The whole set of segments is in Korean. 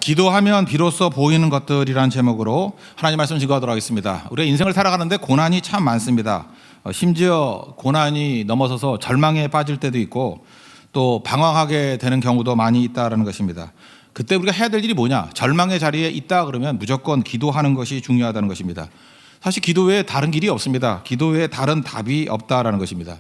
기도하면 비로소 보이는 것들이라는 제목으로 하나님 말씀 증거하도록 하겠습니다. 우리가 인생을 살아가는데 고난이 참 많습니다. 심지어 고난이 넘어서서 절망에 빠질 때도 있고 또 방황하게 되는 경우도 많이 있다는 것입니다. 그때 우리가 해야 될 일이 뭐냐? 절망의 자리에 있다 그러면 무조건 기도하는 것이 중요하다는 것입니다. 사실 기도 외에 다른 길이 없습니다. 기도 외에 다른 답이 없다라는 것입니다.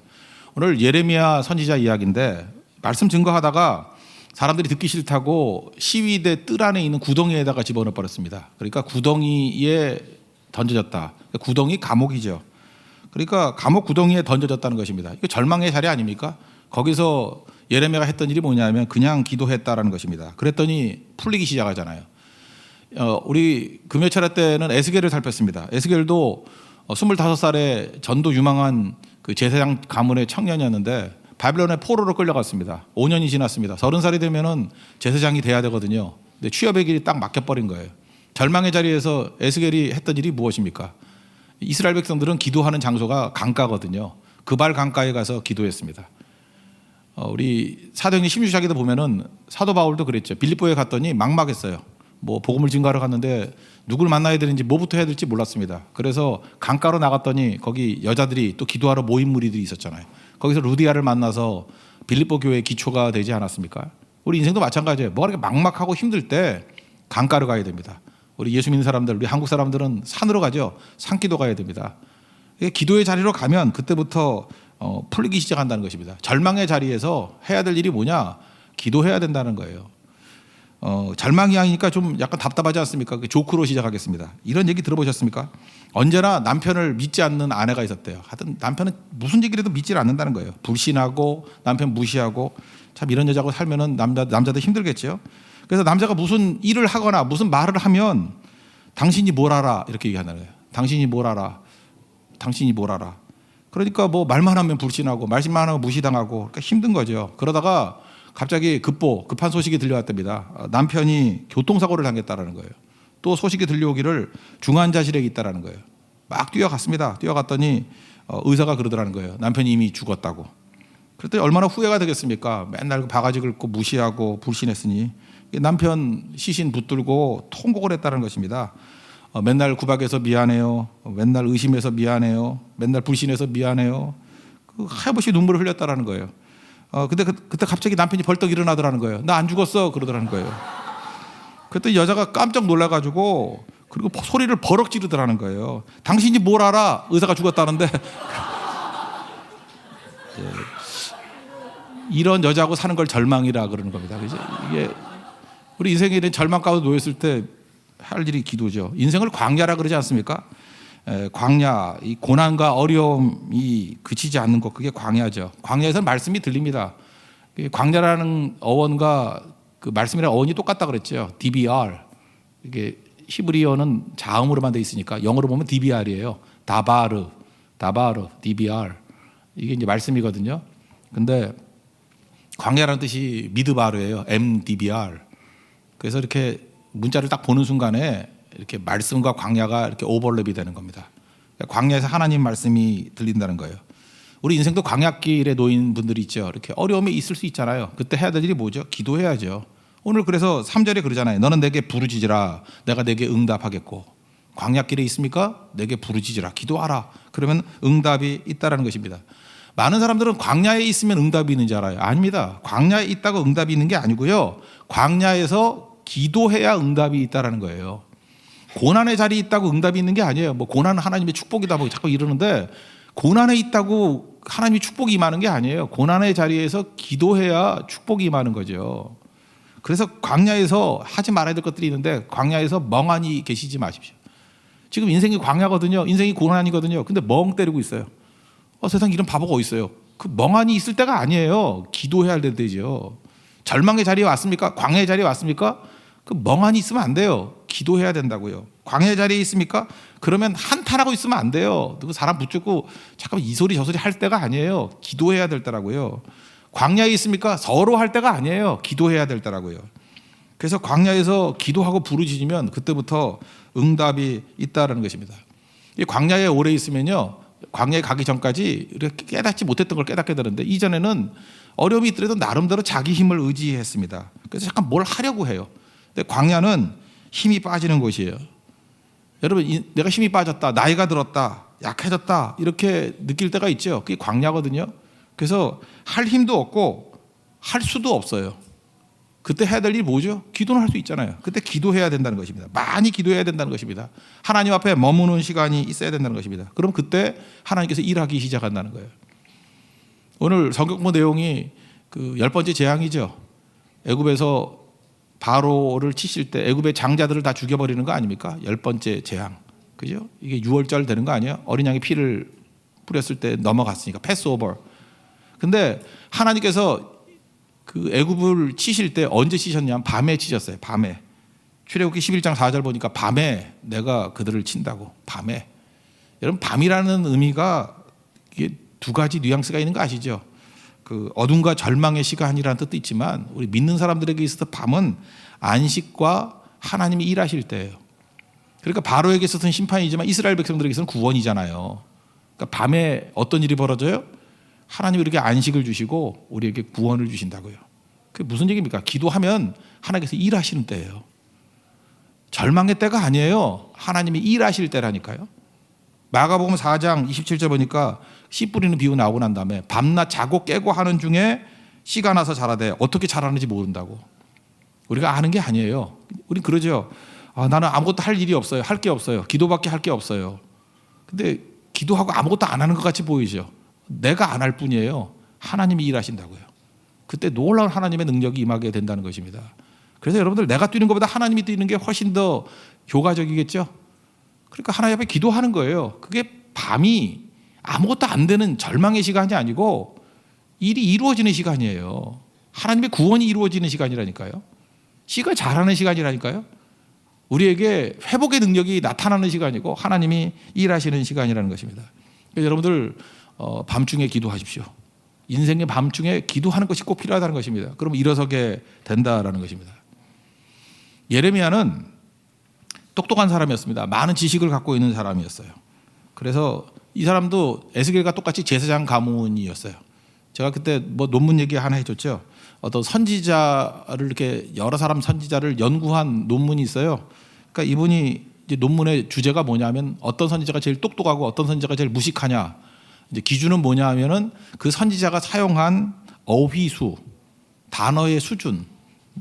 오늘 예레미야 선지자 이야기인데 말씀 증거하다가 사람들이 듣기 싫다고 시위대 뜰 안에 있는 구덩이에다가 집어넣어 버렸습니다. 그러니까 구덩이에 던져졌다. 구덩이 감옥이죠. 그러니까 감옥 구덩이에 던져졌다는 것입니다. 이거 절망의 자리 아닙니까? 거기서 예레미야가 했던 일이 뭐냐면 그냥 기도했다라는 것입니다. 그랬더니 풀리기 시작하잖아요. 우리 금요철회 때는 에스겔을 살폈습니다. 에스겔도 25살에 전도 유망한 그 제사장 가문의 청년이었는데 바빌론의 포로로 끌려갔습니다. 5년이 지났습니다. 30살이 되면은 제사장이 돼야 되거든요. 근데 취업의 길이 딱 막혀버린 거예요. 절망의 자리에서 에스겔이 했던 일이 무엇입니까? 이스라엘 백성들은 기도하는 장소가 강가거든요. 그발 강가에 가서 기도했습니다. 우리 사도행전 16장에도 보면은 사도 바울도 그랬죠. 빌립보에 갔더니 막막했어요. 뭐 복음을 증거하러 갔는데 누굴 만나야 되는지 뭐부터 해야 될지 몰랐습니다. 그래서 강가로 나갔더니 거기 여자들이 또 기도하러 모인 무리들이 있었잖아요. 거기서 루디아를 만나서 빌립보 교회의 기초가 되지 않았습니까? 우리 인생도 마찬가지예요. 뭐가 이렇게 막막하고 힘들 때 강가로 가야 됩니다. 우리 예수 믿는 사람들, 우리 한국 사람들은 산으로 가죠. 산기도 가야 됩니다. 기도의 자리로 가면 그때부터 풀리기 시작한다는 것입니다. 절망의 자리에서 해야 될 일이 뭐냐? 기도해야 된다는 거예요. 절망이 아니니까 좀 약간 답답하지 않습니까? 조크로 시작하겠습니다. 이런 얘기 들어보셨습니까? 언제나 남편을 믿지 않는 아내가 있었대요. 하여튼 남편은 무슨 얘기를 해도 믿지 않는다는 거예요. 불신하고 남편 무시하고 참 이런 여자하고 살면은 남자도 힘들겠죠. 그래서 남자가 무슨 일을 하거나 무슨 말을 하면 당신이 뭘 알아? 이렇게 얘기하는 거예요. 당신이 뭘 알아? 당신이 뭘 알아? 그러니까 뭐 말만 하면 불신하고 말만 하면 무시당하고 그러니까 힘든 거죠. 그러다가 갑자기 급한 소식이 들려왔답니다. 남편이 교통사고를 당했다는 거예요. 또 소식이 들려오기를 중환자실에 있다는 거예요. 막 뛰어갔습니다. 뛰어갔더니 의사가 그러더라는 거예요. 남편이 이미 죽었다고. 그랬더니 얼마나 후회가 되겠습니까? 맨날 바가지 긁고 무시하고 불신했으니 남편 시신 붙들고 통곡을 했다는 것입니다. 맨날 구박해서 미안해요. 맨날 의심해서 미안해요. 맨날 불신해서 미안해요. 하염없이 눈물을 흘렸다는 거예요. 근데 그때 갑자기 남편이 벌떡 일어나더라는 거예요. 나 안 죽었어 그러더라는 거예요. 그때 여자가 깜짝 놀라가지고 그리고 소리를 버럭 지르더라는 거예요. 당신이 뭘 알아? 의사가 죽었다는데. 이런 여자하고 사는 걸 절망이라 그러는 겁니다. 그죠? 이게 우리 인생에 이런 절망 가운데 놓였을 때 할 일이 기도죠. 인생을 광야라 그러지 않습니까? 광야, 이 고난과 어려움이 그치지 않는 것, 그게 광야죠. 광야에서 말씀이 들립니다. 광야라는 어원과 그 말씀이라는 어원이 똑같다 그랬죠. DBR. 이게 히브리어는 자음으로만 돼 있으니까 영어로 보면 DBR이에요. 다바르, DBR. 이게 이제 말씀이거든요. 근데 광야라는 뜻이 미드바르예요. MDBR. 그래서 이렇게 문자를 딱 보는 순간에 이렇게 말씀과 광야가 이렇게 오버랩이 되는 겁니다. 광야에서 하나님 말씀이 들린다는 거예요. 우리 인생도 광야길에 놓인 분들이 있죠. 이렇게 어려움이 있을 수 있잖아요. 그때 해야 될 일이 뭐죠? 기도해야죠. 오늘 그래서 3절에 그러잖아요. 너는 내게 부르짖으라. 내가 내게 응답하겠고. 광야길에 있습니까? 내게 부르짖으라. 기도하라. 그러면 응답이 있다라는 것입니다. 많은 사람들은 광야에 있으면 응답이 있는 줄 알아요. 아닙니다. 광야에 있다고 응답이 있는 게 아니고요. 광야에서 기도해야 응답이 있다라는 거예요. 고난의 자리에 있다고 응답이 있는 게 아니에요. 뭐 고난은 하나님의 축복이다 뭐 자꾸 이러는데 고난에 있다고 하나님이 축복이 임하는 게 아니에요. 고난의 자리에서 기도해야 축복이 임하는 거죠. 그래서 광야에서 하지 말아야 될 것들이 있는데 광야에서 멍하니 계시지 마십시오. 지금 인생이 광야거든요. 인생이 고난이거든요. 근데 멍 때리고 있어요. 세상에 이런 바보가 어디 있어요? 그 멍하니 있을 때가 아니에요. 기도해야 할 때죠. 절망의 자리에 왔습니까? 광야의 자리에 왔습니까? 그 멍하니 있으면 안 돼요. 기도해야 된다고요. 광야의 자리에 있습니까? 그러면 한탄하고 있으면 안 돼요. 누구 사람 붙잡고 잠깐만 이 소리 저 소리 할 때가 아니에요. 기도해야 될 때라고요. 광야에 있습니까? 서로 할 때가 아니에요. 기도해야 될 때라고요. 그래서 광야에서 기도하고 부르짖으면 그때부터 응답이 있다는 것입니다. 이 광야에 오래 있으면요. 광야에 가기 전까지 이렇게 깨닫지 못했던 걸 깨닫게 되는데 이전에는 어려움이 있더라도 나름대로 자기 힘을 의지했습니다. 그래서 잠깐 뭘 하려고 해요. 근데 광야는 힘이 빠지는 곳이에요. 여러분, 내가 힘이 빠졌다, 나이가 들었다, 약해졌다 이렇게 느낄 때가 있죠. 그게 광야거든요. 그래서 할 힘도 없고 할 수도 없어요. 그때 해야 될 일이 뭐죠? 기도는 할 수 있잖아요. 그때 기도해야 된다는 것입니다. 많이 기도해야 된다는 것입니다. 하나님 앞에 머무는 시간이 있어야 된다는 것입니다. 그럼 그때 하나님께서 일하기 시작한다는 거예요. 오늘 성경부 내용이 그 10번째 재앙이죠. 애굽에서 바로를 치실 때 애굽의 장자들을 다 죽여버리는 거 아닙니까? 10번째 재앙. 그죠? 이게 6월절 되는 거 아니에요? 어린 양의 피를 뿌렸을 때 넘어갔으니까 패스오버. 근데 하나님께서 그 애굽을 치실 때 언제 치셨냐면 밤에 치셨어요. 밤에. 출애굽기 11장 4절 보니까 밤에 내가 그들을 친다고. 밤에. 여러분, 밤이라는 의미가 이게 두 가지 뉘앙스가 있는 거 아시죠? 그 어둠과 절망의 시간이라는 뜻도 있지만 우리 믿는 사람들에게 있어서 밤은 안식과 하나님이 일하실 때예요. 그러니까 바로에게 있어서는 심판이지만 이스라엘 백성들에게서는 구원이잖아요. 그러니까 밤에 어떤 일이 벌어져요? 하나님이 이렇게 안식을 주시고 우리에게 구원을 주신다고요. 그게 무슨 얘기입니까? 기도하면 하나님께서 일하시는 때예요. 절망의 때가 아니에요. 하나님이 일하실 때라니까요. 마가복음 4장 27절 보니까 씨 뿌리는 비유 나오고 난 다음에 밤낮 자고 깨고 하는 중에 씨가 나서 자라되 어떻게 자라는지 모른다고. 우리가 아는 게 아니에요. 우린 그러죠. 나는 아무것도 할 일이 없어요. 할 게 없어요. 기도밖에 할 게 없어요. 근데 기도하고 아무것도 안 하는 것 같이 보이죠. 내가 안 할 뿐이에요. 하나님이 일하신다고요. 그때 놀라운 하나님의 능력이 임하게 된다는 것입니다. 그래서 여러분들 내가 뛰는 것보다 하나님이 뛰는 게 훨씬 더 효과적이겠죠. 그러니까 하나님 앞에 기도하는 거예요. 그게 밤이 아무것도 안 되는 절망의 시간이 아니고 일이 이루어지는 시간이에요. 하나님의 구원이 이루어지는 시간이라니까요. 씨가 자라는 시간이라니까요. 우리에게 회복의 능력이 나타나는 시간이고 하나님이 일하시는 시간이라는 것입니다. 그래서 여러분들 밤중에 기도하십시오. 인생의 밤중에 기도하는 것이 꼭 필요하다는 것입니다. 그럼 일어서게 된다라는 것입니다. 예레미야는 똑똑한 사람이었습니다. 많은 지식을 갖고 있는 사람이었어요. 그래서 이 사람도 에스겔과 똑같이 제사장 가문이었어요. 제가 그때 뭐 논문 얘기 하나 해줬죠. 어떤 선지자를 이렇게 여러 사람 선지자를 연구한 논문이 있어요. 그러니까 이분이 이제 논문의 주제가 뭐냐면 어떤 선지자가 제일 똑똑하고 어떤 선지자가 제일 무식하냐. 이제 기준은 뭐냐면은 그 선지자가 사용한 어휘수, 단어의 수준,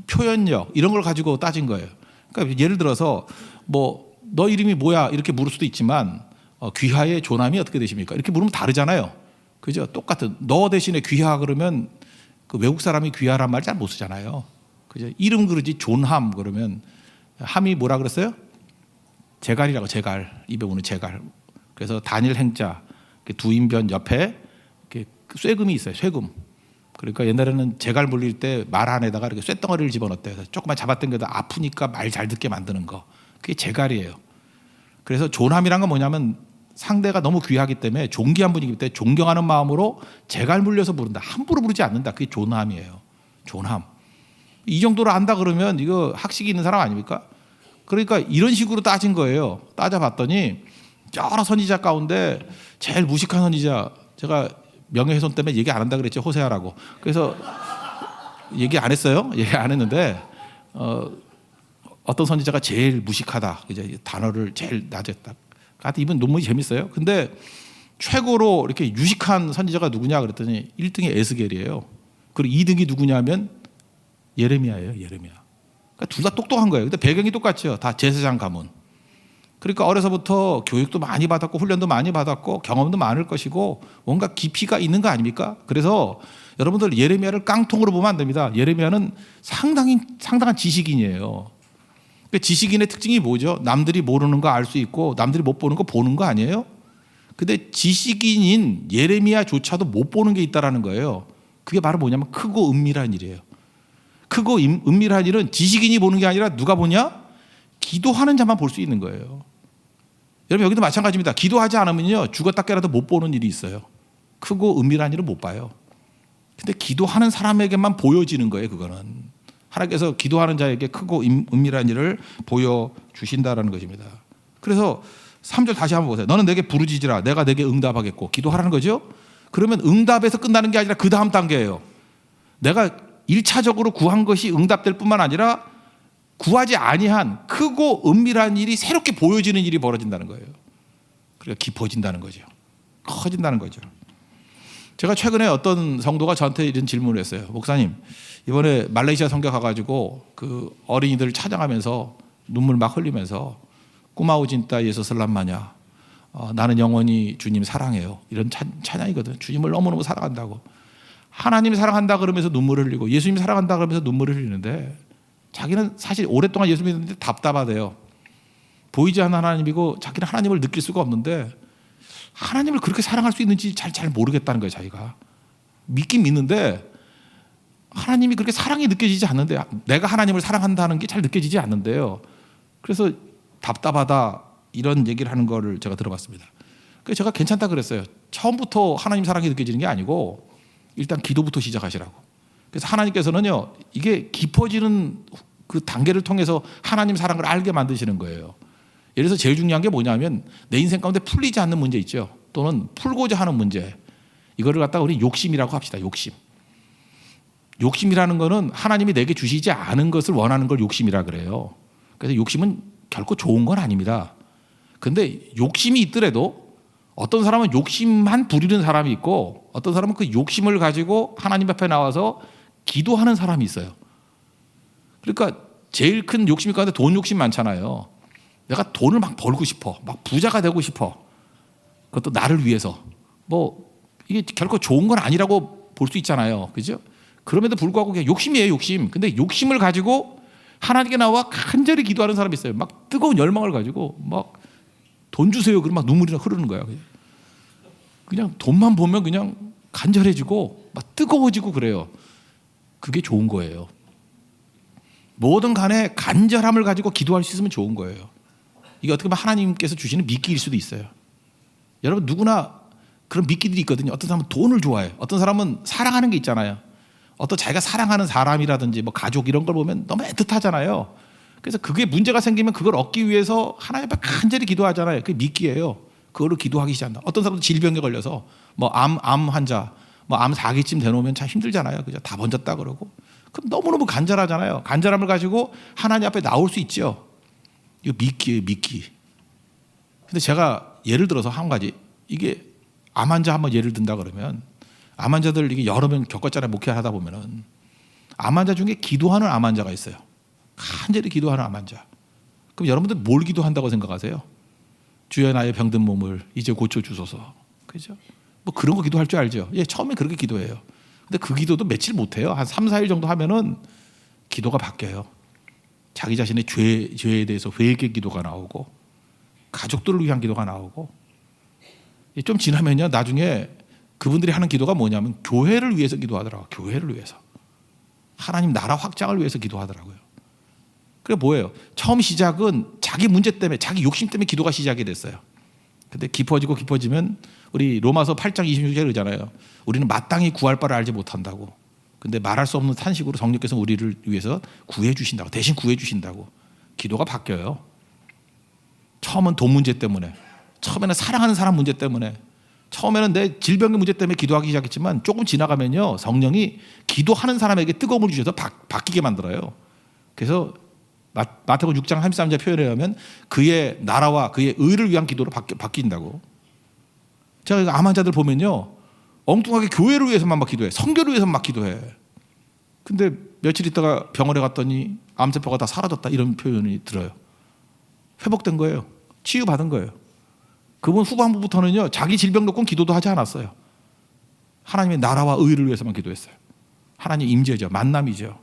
표현력 이런 걸 가지고 따진 거예요. 그러니까 예를 들어서 뭐 너 이름이 뭐야 이렇게 물을 수도 있지만 귀하의 조남이 어떻게 되십니까? 이렇게 물으면 다르잖아요. 그죠? 똑같은 너 대신에 귀하 그러면 그 외국 사람이 귀하란 말 잘 못 쓰잖아요. 그죠? 이름 그러지 존함 그러면 함이 뭐라 그랬어요? 제갈이라고. 제갈. 입에 오는 제갈. 그래서 단일 행자 두 인변 옆에 쇠금이 있어요. 쇠금. 그러니까 옛날에는 제갈 물릴 때 말 안에다가 이렇게 쇠덩어리를 집어넣었대요. 조금만 잡아당겨도 아프니까 말 잘 듣게 만드는 거. 그게 제갈이에요. 그래서 존함이란 건 뭐냐면 상대가 너무 귀하기 때문에 존귀한 분이기 때문에 존경하는 마음으로 제갈 물려서 부른다. 함부로 부르지 않는다. 그게 존함이에요. 존함. 이 정도로 안다 그러면 이거 학식이 있는 사람 아닙니까? 그러니까 이런 식으로 따진 거예요. 따져봤더니 여러 선지자 가운데 제일 무식한 선지자, 제가 명예훼손 때문에 얘기 안 한다 그랬죠. 호세아라고. 그래서 얘기 안 했어요. 얘기 안 했는데 어떤 선지자가 제일 무식하다. 이제 단어를 제일 낮았다. 하여튼 이분 논문이 재밌어요. 근데 최고로 이렇게 유식한 선지자가 누구냐 그랬더니 1등이 에스겔이에요. 그리고 2등이 누구냐면 예레미야예요. 예레미야. 그러니까 둘 다 똑똑한 거예요. 근데 배경이 똑같죠. 다 제사장 가문. 그러니까 어려서부터 교육도 많이 받았고 훈련도 많이 받았고 경험도 많을 것이고 뭔가 깊이가 있는 거 아닙니까? 그래서 여러분들 예레미야를 깡통으로 보면 안 됩니다. 예레미야는 상당한 지식인이에요. 그러니까 지식인의 특징이 뭐죠? 남들이 모르는 거 알 수 있고 남들이 못 보는 거 보는 거 아니에요? 근데 지식인인 예레미야조차도 못 보는 게 있다라는 거예요. 그게 바로 뭐냐면 크고 은밀한 일이에요. 크고 은밀한 일은 지식인이 보는 게 아니라 누가 보냐? 기도하는 자만 볼 수 있는 거예요. 여러분 여기도 마찬가지입니다. 기도하지 않으면요 죽었다 깨라도 못 보는 일이 있어요. 크고 은밀한 일은 못 봐요. 근데 기도하는 사람에게만 보여지는 거예요. 그거는 하나님께서 기도하는 자에게 크고 은밀한 일을 보여주신다라는 것입니다. 그래서 3절 다시 한번 보세요. 너는 내게 부르짖으라 내가 내게 응답하겠고. 기도하라는 거죠. 그러면 응답에서 끝나는 게 아니라 그 다음 단계예요. 내가 1차적으로 구한 것이 응답될 뿐만 아니라 구하지 아니한 크고 은밀한 일이 새롭게 보여지는 일이 벌어진다는 거예요. 그러니까 깊어진다는 거죠. 커진다는 거죠. 제가 최근에 어떤 성도가 저한테 이런 질문을 했어요. 목사님, 이번에 말레이시아 선교 가가지고 그 어린이들 찬양하면서 눈물 막 흘리면서 꾸마우 진따 예수 슬람마냐, 나는 영원히 주님 사랑해요. 이런 찬양이거든. 주님을 너무너무 사랑한다고. 하나님 사랑한다 그러면서 눈물을 흘리고 예수님 사랑한다 그러면서 눈물을 흘리는데 자기는 사실 오랫동안 예수 믿는데 답답하대요. 보이지 않는 하나님이고 자기는 하나님을 느낄 수가 없는데 하나님을 그렇게 사랑할 수 있는지 잘 모르겠다는 거예요. 자기가 믿긴 믿는데 하나님이 그렇게 사랑이 느껴지지 않는데, 내가 하나님을 사랑한다는 게 잘 느껴지지 않는데요. 그래서 답답하다 이런 얘기를 하는 거를 제가 들어봤습니다. 그래서 제가 괜찮다 그랬어요. 처음부터 하나님 사랑이 느껴지는 게 아니고 일단 기도부터 시작하시라고. 그래서 하나님께서는요, 이게 깊어지는 그 단계를 통해서 하나님 사랑을 알게 만드시는 거예요. 예를 들어서 제일 중요한 게 뭐냐면 내 인생 가운데 풀리지 않는 문제 있죠. 또는 풀고자 하는 문제. 이거를 갖다가 우리 욕심이라고 합시다. 욕심. 욕심이라는 거는 하나님이 내게 주시지 않은 것을 원하는 걸 욕심이라 그래요. 그래서 욕심은 결코 좋은 건 아닙니다. 근데 욕심이 있더라도 어떤 사람은 욕심만 부리는 사람이 있고 어떤 사람은 그 욕심을 가지고 하나님 앞에 나와서 기도하는 사람이 있어요. 그러니까 제일 큰 욕심 가운데 돈 욕심 많잖아요. 내가 돈을 막 벌고 싶어. 막 부자가 되고 싶어. 그것도 나를 위해서. 뭐 이게 결코 좋은 건 아니라고 볼 수 있잖아요. 그죠? 그럼에도 불구하고 그냥 욕심이에요, 욕심. 근데 욕심을 가지고 하나님께 나와 간절히 기도하는 사람이 있어요. 막 뜨거운 열망을 가지고 막 돈 주세요. 그러면 막 눈물이 흐르는 거야. 그냥 돈만 보면 그냥 간절해지고 막 뜨거워지고 그래요. 그게 좋은 거예요. 뭐든 간에 간절함을 가지고 기도할 수 있으면 좋은 거예요. 이게 어떻게 보면 하나님께서 주시는 미끼일 수도 있어요. 여러분 누구나 그런 미끼들이 있거든요. 어떤 사람은 돈을 좋아해요. 어떤 사람은 사랑하는 게 있잖아요. 어떤 자기가 사랑하는 사람이라든지 뭐 가족 이런 걸 보면 너무 애틋하잖아요. 그래서 그게 문제가 생기면 그걸 얻기 위해서 하나님 앞에 간절히 기도하잖아요. 그게 미끼예요. 그거를 기도하기 시작한다. 어떤 사람도 질병에 걸려서 뭐 암 환자, 뭐 암 4기쯤 되놓으면 참 힘들잖아요. 그죠? 다 번졌다 그러고. 그럼 너무너무 간절하잖아요. 간절함을 가지고 하나님 앞에 나올 수 있죠. 이거 미끼예요, 미끼. 근데 제가 예를 들어서 한 가지, 이게 암 환자 한번 예를 든다 그러면 암 환자들 이게 여러 명 겪었잖아요. 목회하다 보면은 암 환자 중에 기도하는 암 환자가 있어요. 간절히 기도하는 암 환자. 그럼 여러분들 뭘 기도한다고 생각하세요? 주여 나의 병든 몸을 이제 고쳐 주소서. 그죠? 뭐 그런 거 기도할 줄 알죠. 예, 처음에 그렇게 기도해요. 근데 그 기도도 며칠 못 해요. 한 3, 4일 정도 하면은 기도가 바뀌어요. 자기 자신의 죄에 대해서 회개 기도가 나오고 가족들을 위한 기도가 나오고, 좀 지나면요 나중에 그분들이 하는 기도가 뭐냐면 교회를 위해서 기도하더라고요. 교회를 위해서. 하나님 나라 확장을 위해서 기도하더라고요. 그게 뭐예요? 처음 시작은 자기 문제 때문에, 자기 욕심 때문에 기도가 시작이 됐어요. 근데 깊어지면 우리 로마서 8장 26절에 그러잖아요. 우리는 마땅히 구할 바를 알지 못한다고. 근데 말할 수 없는 탄식으로 성령께서 우리를 위해서 구해 주신다고. 대신 구해 주신다고. 기도가 바뀌어요. 처음은 돈 문제 때문에, 처음에는 사랑하는 사람 문제 때문에, 처음에는 내 질병의 문제 때문에 기도하기 시작했지만 조금 지나가면요 성령이 기도하는 사람에게 뜨거움을 주셔서 바뀌게 만들어요. 그래서 마태복음 6장 33절 표현에 의하면 그의 나라와 그의 의를 위한 기도로 바뀐다고. 제가 암 환자들 보면요 엉뚱하게 교회를 위해서만 막 기도해. 선교를 위해서만 막 기도해. 근데 며칠 있다가 병원에 갔더니 암세포가 다 사라졌다 이런 표현이 들어요. 회복된 거예요. 치유받은 거예요. 그분 후반부부터는요 자기 질병 놓고는 기도도 하지 않았어요. 하나님의 나라와 의를 위해서만 기도했어요. 하나님 임재죠. 만남이죠.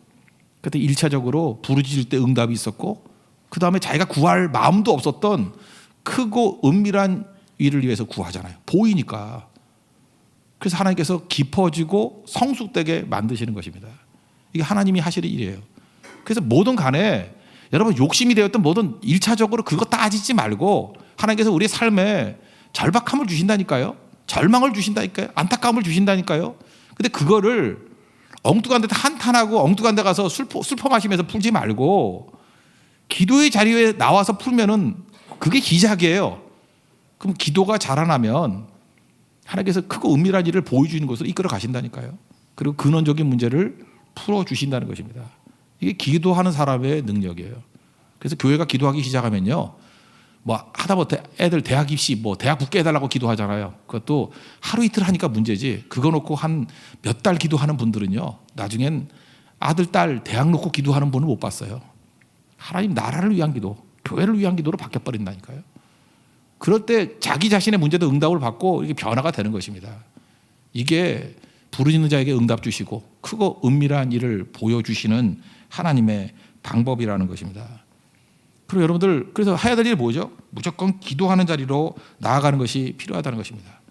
그때 1차적으로 부르짖을 때 응답이 있었고, 그 다음에 자기가 구할 마음도 없었던 크고 은밀한 일을 위해서 구하잖아요. 보이니까. 그래서 하나님께서 깊어지고 성숙되게 만드시는 것입니다. 이게 하나님이 하시는 일이에요. 그래서 뭐든 간에 여러분 욕심이 되었던 뭐든 1차적으로 그거 따지지 말고 하나님께서 우리의 삶에 절박함을 주신다니까요. 절망을 주신다니까요. 안타까움을 주신다니까요. 근데 그거를 엉뚱한 데 한탄하고 엉뚱한 데 가서 슬퍼 마시면서 풀지 말고 기도의 자리에 나와서 풀면은 그게 시작이에요. 그럼 기도가 자라나면 하나님께서 크고 은밀한 일을 보여주는 것으로 이끌어 가신다니까요. 그리고 근원적인 문제를 풀어주신다는 것입니다. 이게 기도하는 사람의 능력이에요. 그래서 교회가 기도하기 시작하면요, 뭐 하다못해 애들 대학 입시, 뭐 대학 붙게 해달라고 기도하잖아요. 그것도 하루 이틀 하니까 문제지. 그거 놓고 한 몇 달 기도하는 분들은요, 나중엔 아들, 딸 대학 놓고 기도하는 분을 못 봤어요. 하나님 나라를 위한 기도, 교회를 위한 기도로 바뀌어버린다니까요. 그럴 때 자기 자신의 문제도 응답을 받고 이게 변화가 되는 것입니다. 이게 부르짖는 자에게 응답 주시고 크고 은밀한 일을 보여주시는 하나님의 방법이라는 것입니다. 그리고 여러분들, 그래서 해야 될 일이 뭐죠? 무조건 기도하는 자리로 나아가는 것이 필요하다는 것입니다.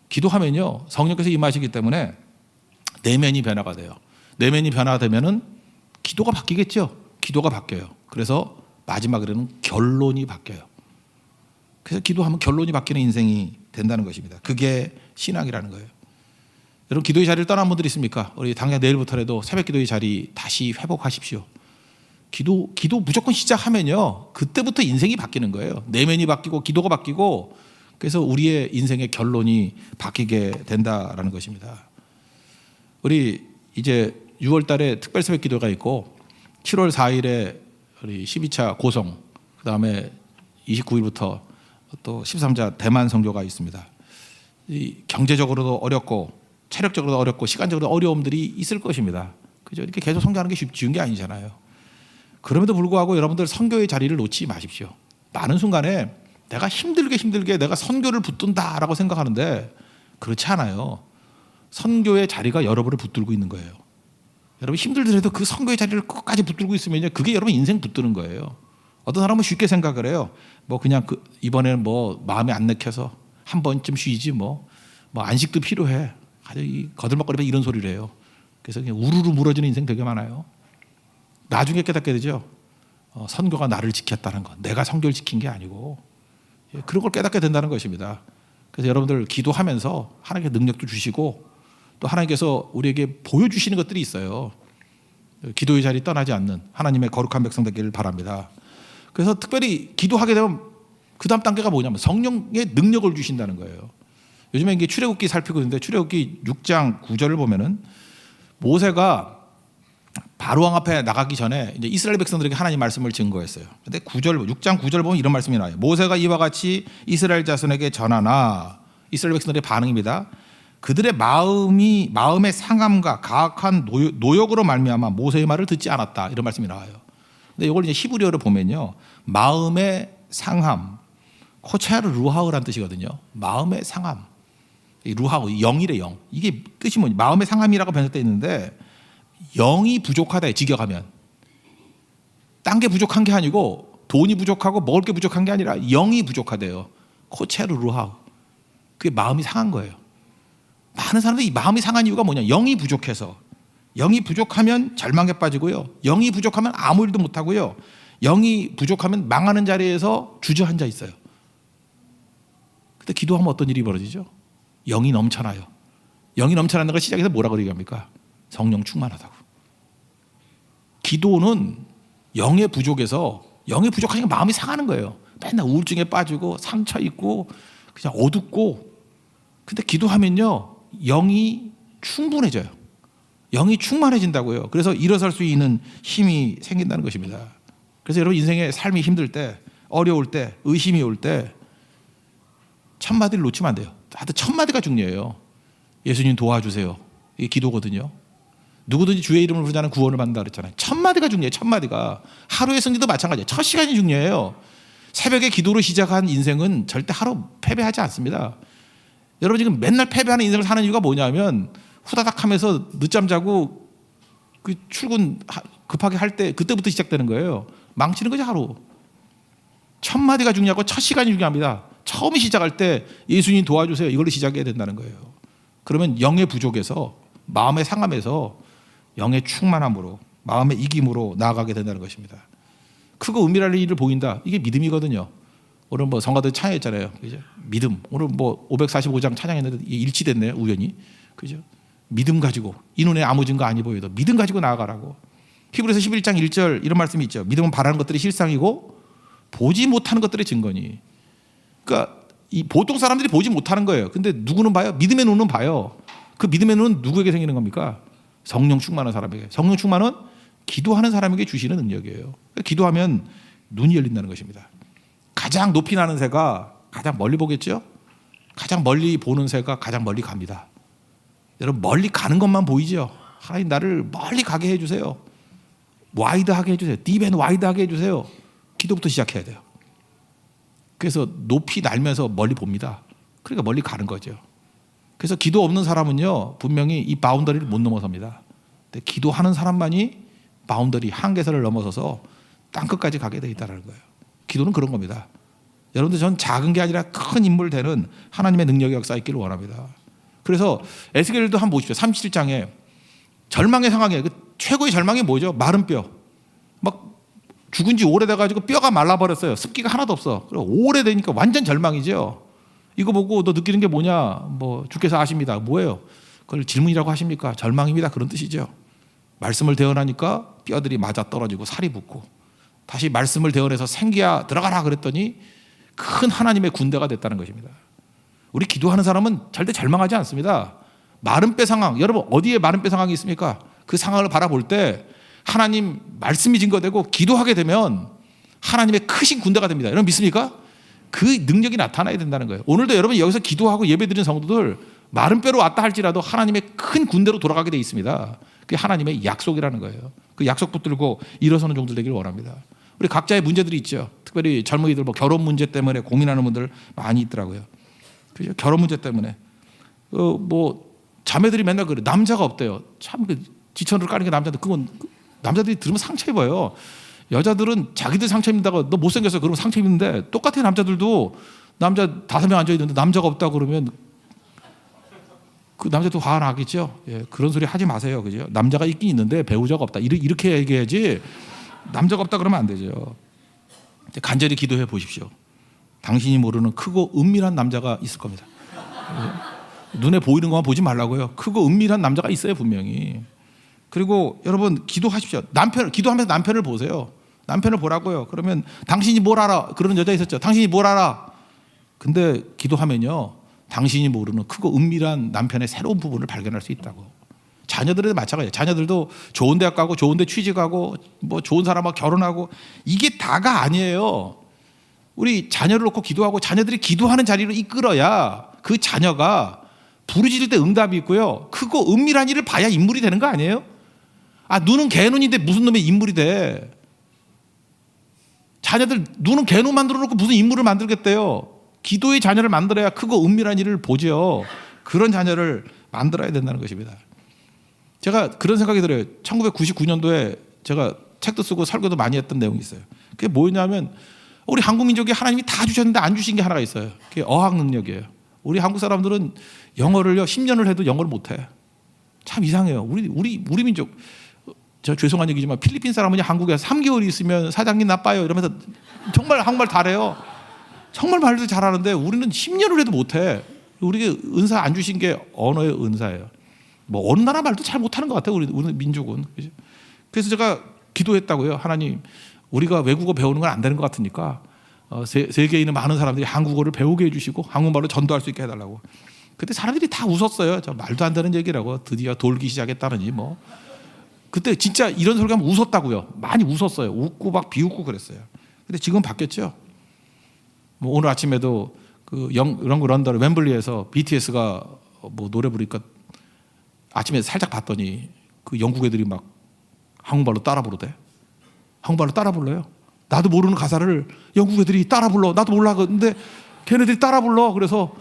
기도하면요, 성령께서 임하시기 때문에 내면이 변화가 돼요. 내면이 변화되면은 기도가 바뀌겠죠. 기도가 바뀌어요. 그래서 마지막으로는 결론이 바뀌어요. 그래서 기도하면 결론이 바뀌는 인생이 된다는 것입니다. 그게 신앙이라는 거예요. 여러분, 기도의 자리를 떠난 분들 있습니까? 우리 당장 내일부터라도 새벽 기도의 자리 다시 회복하십시오. 기도 무조건 시작하면요, 그때부터 인생이 바뀌는 거예요. 내면이 바뀌고 기도가 바뀌고, 그래서 우리의 인생의 결론이 바뀌게 된다라는 것입니다. 우리 이제 6월 달에 특별 새벽 기도가 있고 7월 4일에 우리 12차 고성, 그다음에 29일부터 또 13자 대만 선교가 있습니다. 이 경제적으로도 어렵고 체력적으로도 어렵고 시간적으로도 어려움들이 있을 것입니다. 그죠? 이렇게 계속 선교하는 게 쉬운 게 아니잖아요. 그럼에도 불구하고 여러분들 선교의 자리를 놓지 마십시오. 많은 순간에 내가 힘들게 내가 선교를 붙든다라고 생각하는데 그렇지 않아요. 선교의 자리가 여러분을 붙들고 있는 거예요. 여러분 힘들더라도 그 선교의 자리를 끝까지 붙들고 있으면요, 그게 여러분 인생 붙드는 거예요. 어떤 사람은 쉽게 생각을 해요. 뭐 그냥 이번에는 뭐 마음에 안 내켜서 한 번쯤 쉬지 뭐 안식도 필요해. 아주 거들먹거리면 이런 소리를 해요. 그래서 그냥 우르르 무너지는 인생 되게 많아요. 나중에 깨닫게 되죠. 선교가 나를 지켰다는 것, 내가 선교를 지킨 게 아니고, 그런 걸 깨닫게 된다는 것입니다. 그래서 여러분들 기도하면서 하나님께 능력도 주시고 또 하나님께서 우리에게 보여주시는 것들이 있어요. 기도의 자리 떠나지 않는 하나님의 거룩한 백성 되기를 바랍니다. 그래서 특별히 기도하게 되면 그 다음 단계가 뭐냐면 성령의 능력을 주신다는 거예요. 요즘에 이게 출애굽기 살피고 있는데 출애굽기 6장 9절을 보면은 모세가 바로왕 앞에 나가기 전에 이제 이스라엘 백성들에게 하나님 말씀을 증거했어요. 근데 6장 9절 보면 이런 말씀이 나와요. 모세가 이와 같이 이스라엘 자손에게 전하나, 이스라엘 백성들의 반응입니다. 그들의 마음의 상함과 가악한 노역으로 말미암아 모세의 말을 듣지 않았다, 이런 말씀이 나와요. 근데 이걸 이제 히브리어로 보면요, 마음의 상함, 코차르 루하우란 뜻이거든요. 마음의 상함, 루하우, 영이래 영. 이게 뜻이 뭐냐? 마음의 상함이라고 번역되어 있는데 영이 부족하다, 직역하면. 딴 게 부족한 게 아니고 돈이 부족하고 먹을 게 부족한 게 아니라 영이 부족하대요. 코체르 루하우. 그게 마음이 상한 거예요. 많은 사람들이 이 마음이 상한 이유가 뭐냐? 영이 부족해서. 영이 부족하면 절망에 빠지고요, 영이 부족하면 아무 일도 못하고요, 영이 부족하면 망하는 자리에서 주저앉아 있어요. 근데 기도하면 어떤 일이 벌어지죠? 영이 넘쳐나요. 영이 넘쳐나는 걸 시작해서 뭐라고 얘기합니까? 성령 충만하다고. 기도는 영의 부족에서, 영이 부족하니까 마음이 상하는 거예요. 맨날 우울증에 빠지고 상처 있고 그냥 어둡고. 근데 기도하면요, 영이 충분해져요. 영이 충만해진다고요. 그래서 일어설 수 있는 힘이 생긴다는 것입니다. 그래서 여러분 인생의 삶이 힘들 때, 어려울 때, 의심이 올 때 첫 마디를 놓치면 안 돼요. 하여튼 첫 마디가 중요해요. 예수님 도와주세요. 이게 기도거든요. 누구든지 주의 이름을 부르자는 구원을 받는다 그랬잖아요. 첫 마디가 중요해요. 첫 마디가. 하루의 승리도 마찬가지예요. 첫 시간이 중요해요. 새벽에 기도로 시작한 인생은 절대 하루 패배하지 않습니다. 여러분 지금 맨날 패배하는 인생을 사는 이유가 뭐냐면 후다닥 하면서 늦잠 자고 그 출근 급하게 할 때 그때부터 시작되는 거예요. 망치는 거죠, 하루. 첫 마디가 중요하고 첫 시간이 중요합니다. 처음 시작할 때 예수님 도와주세요, 이걸로 시작해야 된다는 거예요. 그러면 영의 부족에서, 마음의 상함에서 영의 충만함으로, 마음의 이김으로 나아가게 된다는 것입니다. 크고 은밀한 일을 보인다, 이게 믿음이거든요. 오늘 뭐 성가대 찬양했잖아요. 그죠? 믿음. 오늘 뭐 545장 찬양했는데 일치됐네요, 우연히. 그죠? 믿음 가지고, 이 눈에 아무 증거 아니 보여도 믿음 가지고 나아가라고. 히브리서 11장 1절 이런 말씀이 있죠. 믿음은 바라는 것들이 실상이고 보지 못하는 것들의 증거니. 그러니까 이 보통 사람들이 보지 못하는 거예요. 근데 누구는 봐요? 믿음의 눈은 봐요. 그 믿음의 눈은 누구에게 생기는 겁니까? 성령 충만한 사람에게. 성령 충만은 기도하는 사람에게 주시는 능력이에요. 그러니까 기도하면 눈이 열린다는 것입니다. 가장 높이 나는 새가 가장 멀리 보겠죠? 가장 멀리 보는 새가 가장 멀리 갑니다. 여러분, 멀리 가는 것만 보이죠? 하나님 나를 멀리 가게 해주세요. 와이드하게 해주세요. 딥앤 와이드하게 해주세요. 기도부터 시작해야 돼요. 그래서 높이 날면서 멀리 봅니다. 그러니까 멀리 가는 거죠. 그래서 기도 없는 사람은요, 분명히 이 바운더리를 못 넘어섭니다. 근데 기도하는 사람만이 바운더리, 한계선을 넘어서서 땅끝까지 가게 돼 있다는 거예요. 기도는 그런 겁니다. 여러분들, 전 작은 게 아니라 큰 인물 되는 하나님의 능력의 역사 있기를 원합니다. 그래서 에스겔도 한번 보십시오. 37장에 절망의 상황에 그 최고의 절망이 뭐죠? 마른 뼈. 막 죽은 지 오래돼가지고 뼈가 말라버렸어요. 습기가 하나도 없어. 오래되니까 완전 절망이죠. 이거 보고 너 느끼는 게 뭐냐? 뭐 주께서 아십니다. 뭐예요? 그걸 질문이라고 하십니까? 절망입니다. 그런 뜻이죠. 말씀을 대언하니까 뼈들이 맞아 떨어지고 살이 붙고, 다시 말씀을 대언해서 생기야 들어가라 그랬더니 큰 하나님의 군대가 됐다는 것입니다. 우리 기도하는 사람은 절대 절망하지 않습니다. 마른 뼈 상황, 여러분 어디에 마른 뼈 상황이 있습니까? 그 상황을 바라볼 때 하나님 말씀이 증거되고 기도하게 되면 하나님의 크신 군대가 됩니다. 여러분 믿습니까? 그 능력이 나타나야 된다는 거예요. 오늘도 여러분 여기서 기도하고 예배드리는 성도들 마른 뼈로 왔다 할지라도 하나님의 큰 군대로 돌아가게 돼 있습니다. 그게 하나님의 약속이라는 거예요. 그 약속 붙들고 일어서는 종들 되기를 원합니다. 우리 각자의 문제들이 있죠. 특별히 젊은이들 뭐 결혼 문제 때문에 고민하는 분들 많이 있더라고요. 그죠? 결혼 문제 때문에 뭐 자매들이 맨날 그래. 남자가 없대요. 참 그 지천으로 까는 게 남자들, 그건 남자들이 들으면 상처 입어요. 여자들은 자기들 상처 입는다고 너 못생겼어 그러면 상처 입는데, 똑같아. 남자들도 남자 5명 앉아 있는데 남자가 없다 그러면 그 남자도 화가 나겠죠. 예, 그런 소리 하지 마세요. 그죠? 남자가 있긴 있는데 배우자가 없다. 이렇게 얘기해야지. 남자가 없다 그러면 안 되죠. 간절히 기도해 보십시오. 당신이 모르는 크고 은밀한 남자가 있을 겁니다. 눈에 보이는 것만 보지 말라고요. 크고 은밀한 남자가 있어요, 분명히. 그리고 여러분 기도하십시오. 기도하면서 남편을 보세요. 남편을 보라고요. 그러면 당신이 뭘 알아? 그러는 여자 있었죠. 당신이 뭘 알아? 근데 기도하면요, 당신이 모르는 크고 은밀한 남편의 새로운 부분을 발견할 수 있다고. 자녀들에도 마찬가지예요. 자녀들도 좋은 대학 가고 좋은 데 취직하고 뭐 좋은 사람하고 결혼하고 이게 다가 아니에요. 우리 자녀를 놓고 기도하고 자녀들이 기도하는 자리로 이끌어야 그 자녀가 부르짖을 때 응답이 있고요. 크고 은밀한 일을 봐야 인물이 되는 거 아니에요? 아, 눈은 개눈인데 무슨 놈의 인물이 돼? 자녀들 눈은 개눈 만들어 놓고 무슨 인물을 만들겠대요? 기도의 자녀를 만들어야 크고 은밀한 일을 보죠. 그런 자녀를 만들어야 된다는 것입니다. 제가 그런 생각이 들어요. 1999년도에 제가 책도 쓰고 설교도 많이 했던 내용이 있어요. 그게 뭐였냐면, 우리 한국 민족이 하나님이 다 주셨는데 안 주신 게 하나가 있어요. 그게 어학 능력이에요. 우리 한국 사람들은 영어를요 10년을 해도 영어를 못해. 참 이상해요. 우리 민족, 저 죄송한 얘기지만 필리핀 사람은 한국에서 3개월 있으면 사장님 나빠요 이러면서 정말 한국말 잘해요. 정말 말도 잘하는데 우리는 10년을 해도 못해. 우리에게 은사 안 주신 게 언어의 은사예요. 뭐 어느 나라 말도 잘 못하는 것 같아요. 우리 민족은. 그래서 제가 기도했다고요. 하나님, 우리가 외국어 배우는 건 안 되는 것 같으니까 세계에 있는 많은 사람들이 한국어를 배우게 해주시고 한국말로 전도할 수 있게 해달라고. 그때 사람들이 다 웃었어요. 저 말도 안 되는 얘기라고. 드디어 돌기 시작했다느니 뭐. 그때 진짜 이런 소리 하면 웃었다고요. 많이 웃었어요. 웃고 막 비웃고 그랬어요. 근데 지금 바뀌었죠. 뭐 오늘 아침에도 그 영국 런던 웸블리에서 BTS가 뭐 노래 부르니까 아침에 살짝 봤더니 그 영국 애들이 막 한국말로 따라 부르대. 한국말로 따라 불러요. 나도 모르는 가사를 영국 애들이 따라 불러. 나도 몰라. 근데 걔네들이 따라 불러. 그래서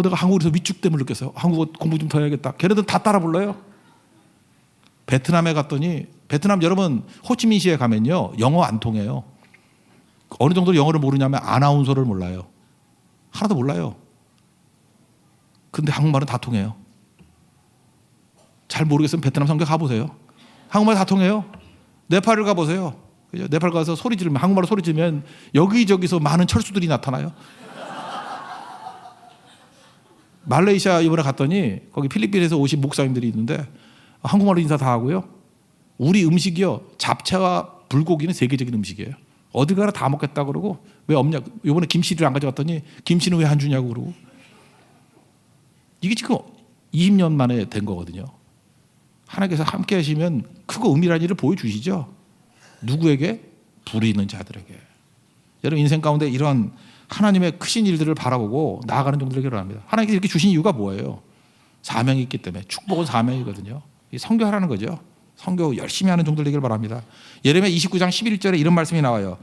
내가 한국에서 위축됨을 느꼈어요. 한국어 공부 좀 더 해야겠다. 걔네들 다 따라 불러요. 베트남에 갔더니, 베트남 여러분 호치민시에 가면요 영어 안 통해요. 어느 정도 영어를 모르냐면 아나운서를 몰라요. 하나도 몰라요. 근데 한국말은 다 통해요. 잘 모르겠으면 베트남 성교 가보세요. 한국말 다 통해요. 네팔을 가보세요. 그죠? 네팔 가서 소리 지르면, 한국말로 소리 지르면 여기저기서 많은 철수들이 나타나요. 말레이시아 이번에 갔더니 거기 필리핀에서 오신 목사님들이 있는데 한국말로 인사 다 하고요. 우리 음식이요, 잡채와 불고기는 세계적인 음식이에요. 어디 가나 다 먹겠다 그러고, 왜 없냐, 이번에 김치를 안 가져갔더니 김치는 왜 안 주냐고 그러고. 이게 지금 20년 만에 된 거거든요. 하나님께서 함께 하시면 크고 은밀한 일을 보여주시죠. 누구에게? 불의 있는 자들에게. 여러분 인생 가운데 이런 하나님의 크신 일들을 바라보고 나아가는 종들에게 바랍니다. 하나님께서 이렇게 주신 이유가 뭐예요? 사명이 있기 때문에. 축복은 사명이거든요. 선교하라는 거죠. 선교 열심히 하는 종들 되기를 바랍니다. 예레미야 29장 11절에 이런 말씀이 나와요.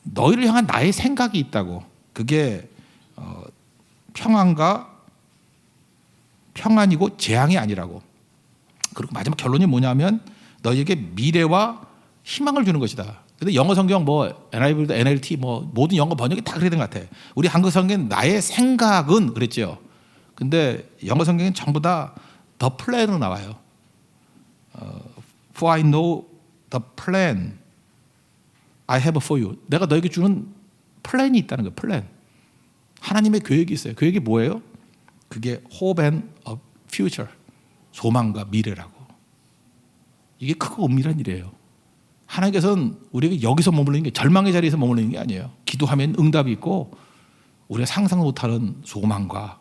너희를 향한 나의 생각이 있다고. 그게 평안이고 재앙이 아니라고. 그리고 마지막 결론이 뭐냐면 너희에게 미래와 희망을 주는 것이다. 근데 영어 성경 NIV도 NLT 모든 영어 번역이 다 그래야 되는 것 같아. 우리 한국 성경은 나의 생각은 그랬죠. 근데 영어 성경은 전부 다 the plan으로 나와요. For I know the plan I have for you. 내가 너에게 주는 플랜이 있다는 거예요. 플랜. 하나님의 계획이 있어요. 계획이 뭐예요? 그게 hope and a future. 소망과 미래라고. 이게 크고 은밀한 일이에요. 하나님께서는 우리에게 여기서 머물리는 게 절망의 자리에서 머물리는 게 아니에요. 기도하면 응답이 있고 우리가 상상 못하는 소망과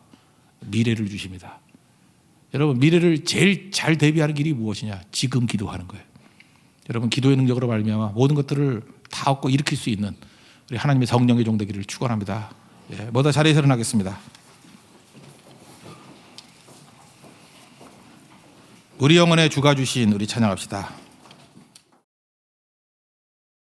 미래를 주십니다. 여러분 미래를 제일 잘 대비하는 길이 무엇이냐? 지금 기도하는 거예요. 여러분 기도의 능력으로 말미암아 모든 것들을 다 얻고 일으킬 수 있는 우리 하나님의 성령의 종 되기를 축원합니다. 모두 자리에서 일어나겠습니다. 우리 영혼의 주가 주신 우리 찬양합시다.